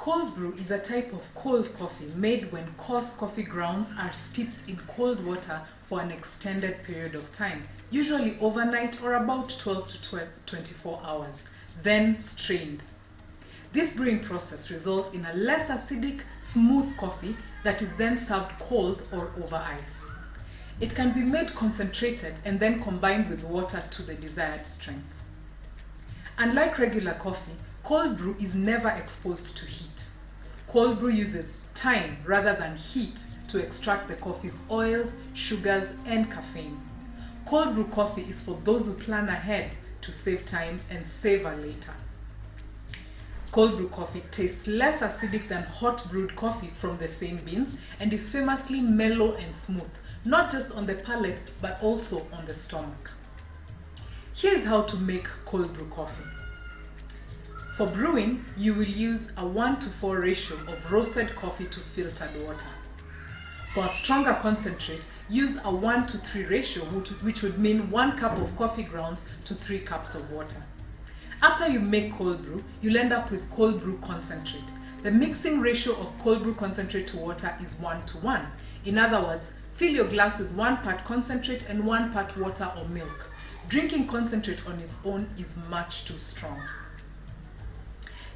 Cold brew is a type of cold coffee made when coarse coffee grounds are steeped in cold water for an extended period of time, usually overnight or about 12 to 24 hours, then strained. This brewing process results in a less acidic, smooth coffee that is then served cold or over ice. It can be made concentrated and then combined with water to the desired strength. Unlike regular coffee, cold brew is never exposed to heat. Cold brew uses time rather than heat to extract the coffee's oils, sugars, and caffeine. Cold brew coffee is for those who plan ahead to save time and savor later. Cold brew coffee tastes less acidic than hot brewed coffee from the same beans and is famously mellow and smooth, not just on the palate but also on the stomach. Here's how to make cold brew coffee. For brewing, you will use a 1:4 ratio of roasted coffee to filtered water. For a stronger concentrate, use a 1:3 ratio, which would mean 1 cup of coffee grounds to 3 cups of water. After you make cold brew, you'll end up with cold brew concentrate. The mixing ratio of cold brew concentrate to water is 1:1. In other words, fill your glass with 1 part concentrate and 1 part water or milk. Drinking concentrate on its own is much too strong.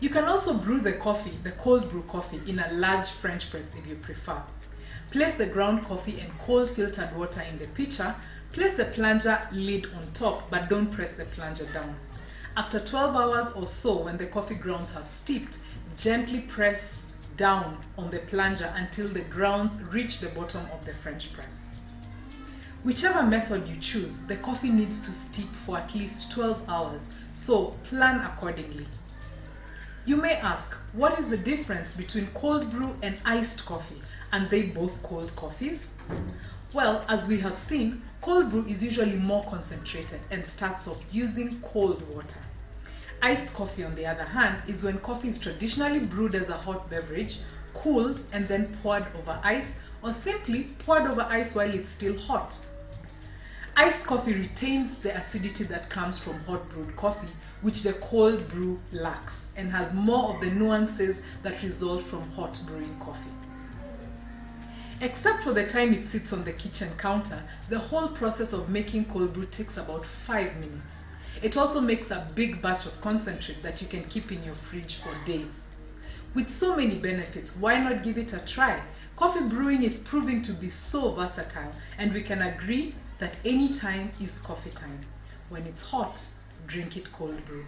You can also brew the cold brew coffee, in a large French press if you prefer. Place the ground coffee and cold filtered water in the pitcher. Place the plunger lid on top, but don't press the plunger down. After 12 hours or so, when the coffee grounds have steeped, gently press down on the plunger until the grounds reach the bottom of the French press. Whichever method you choose, the coffee needs to steep for at least 12 hours, so plan accordingly. You may ask, what is the difference between cold brew and iced coffee? Are they both cold coffees? Well, as we have seen, cold brew is usually more concentrated and starts off using cold water. Iced coffee, on the other hand, is when coffee is traditionally brewed as a hot beverage, cooled and then poured over ice, or simply poured over ice while it's still hot. Iced coffee retains the acidity that comes from hot brewed coffee, which the cold brew lacks, and has more of the nuances that result from hot brewing coffee. Except for the time it sits on the kitchen counter, the whole process of making cold brew takes about 5 minutes. It also makes a big batch of concentrate that you can keep in your fridge for days. With so many benefits, why not give it a try? Coffee brewing is proving to be so versatile, and we can agree that any time is coffee time. When it's hot, drink it cold brew.